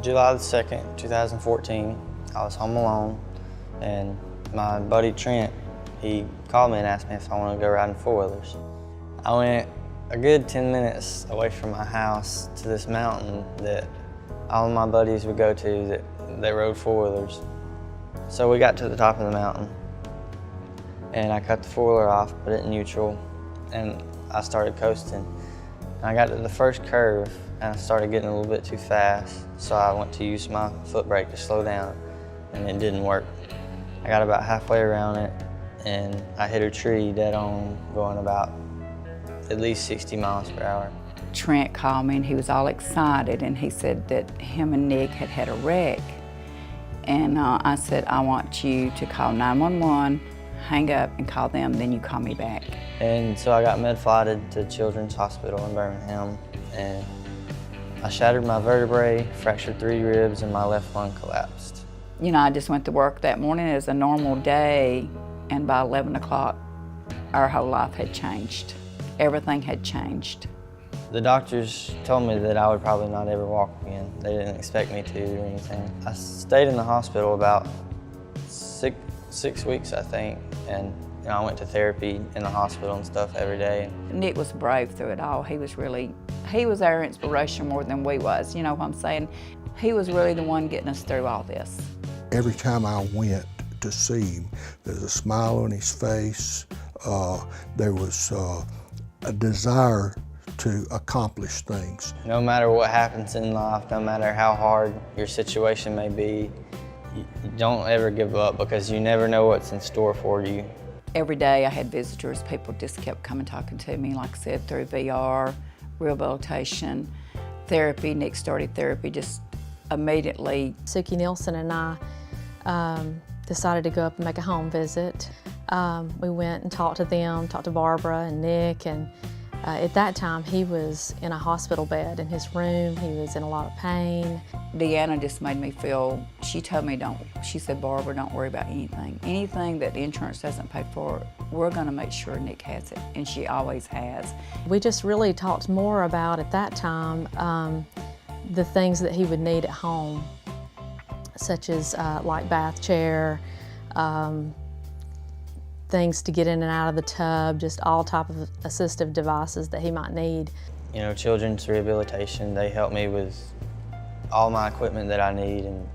July the 2nd, 2014, I was home alone, and my buddy Trent, he called me and asked me if I wanted to go riding four-wheelers. I went a good 10 minutes away from my house to this mountain that all of my buddies would go to that rode four-wheelers. So we got to the top of the mountain, and I cut the four-wheeler off, put it in neutral, and I started coasting. And I got to the first curve, and I started getting a little bit too fast, so I went to use my foot brake to slow down, and it didn't work. I got about halfway around it, and I hit a tree dead on, going about at least 60 miles per hour. Trent called me and he was all excited, and he said that him and Nick had had a wreck. And I said, I want you to call 911, hang up and call them, then you call me back. And so I got med-flighted to Children's Hospital in Birmingham, and I shattered my vertebrae, fractured 3 ribs, and my left lung collapsed. You know, I just went to work that morning as a normal day, and by 11 o'clock, our whole life had changed. Everything had changed. The doctors told me that I would probably not ever walk again. They didn't expect me to or anything. I stayed in the hospital about six weeks, I think, and I went to therapy in the hospital and stuff every day. Nick was brave through it all. He was our inspiration more than we was, you know what I'm saying? He was really the one getting us through all this. Every time I went to see him, there was a smile on his face. There was a desire to accomplish things. No matter what happens in life, no matter how hard your situation may be, you don't ever give up, because you never know what's in store for you. Every day I had visitors. People just kept coming talking to me, like I said, through VR, rehabilitation, therapy. Nick started therapy just immediately. Suki Nielsen and I decided to go up and make a home visit. We went and talked to them, talked to Barbara and Nick, and at that time he was in a hospital bed in his room. He was in a lot of pain. Deanna just made me feel, she told me she said, Barbara, don't worry about anything. Anything that the insurance doesn't pay for, we're gonna make sure Nick has it, and she always has. We just really talked more about, at that time, the things that he would need at home, such as like bath chair, things to get in and out of the tub, just all type of assistive devices that he might need. You know, Children's Rehabilitation, they help me with all my equipment that I need, and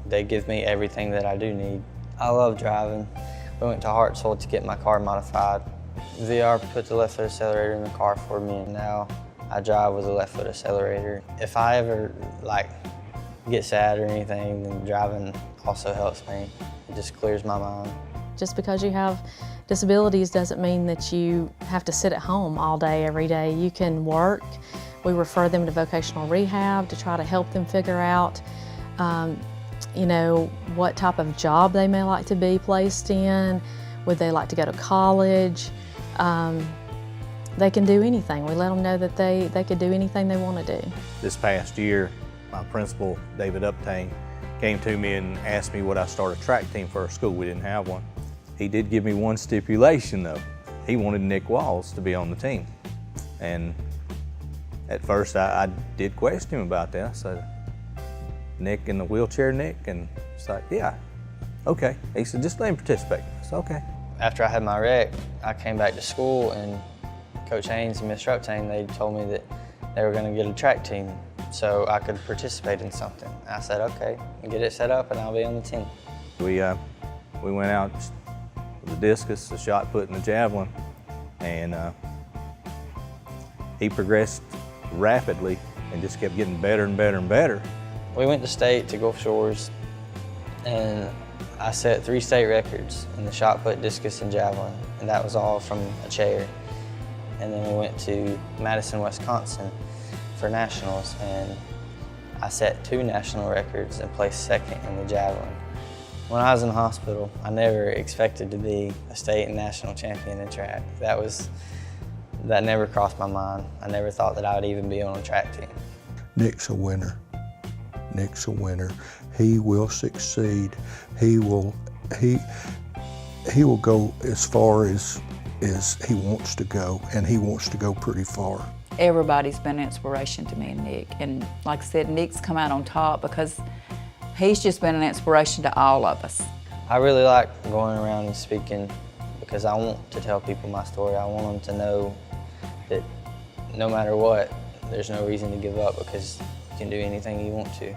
they give me everything that I do need. I love driving. We went to Hartsville to get my car modified. VR put the left foot accelerator in the car for me, and now I drive with a left foot accelerator. If I ever get sad or anything, then driving also helps me. It just clears my mind. Just because you have disabilities doesn't mean that you have to sit at home all day, every day. You can work. We refer them to vocational rehab to try to help them figure out, you know, what type of job they may like to be placed in. Would they like to go to college? They can do anything. We let them know that they could do anything they want to do. This past year, my principal, David Uptain, came to me and asked me would I start a track team for our school. We didn't have one. He did give me one stipulation though. He wanted Nick Walls to be on the team. And at first I did question him about that. I said, Nick in the wheelchair, Nick? And it's like, yeah, okay. He said, just let him participate. I said, okay. After I had my wreck, I came back to school, and Coach Haynes and Mr. Uptain, they told me that they were gonna get a track team so I could participate in something. I said, okay, get it set up and I'll be on the team. We went out with the discus, the shot put, and the javelin, and he progressed rapidly and just kept getting better and better and better. We went to state to Gulf Shores, and I set 3 state records in the shot put, discus, and javelin, and that was all from a chair. And then we went to Madison, Wisconsin for nationals, and I set 2 national records and placed 2nd in the javelin. When I was in the hospital, I never expected to be a state and national champion in track. That never crossed my mind. I never thought that I would even be on a track team. Nick's a winner. Nick's a winner. He will succeed. He will go as far as he wants to go, and he wants to go pretty far. everybody's been an inspiration to me and Nick. And like I said, Nick's come out on top because he's just been an inspiration to all of us. I really like going around and speaking because I want to tell people my story. I want them to know that no matter what, there's no reason to give up because you can do anything you want to.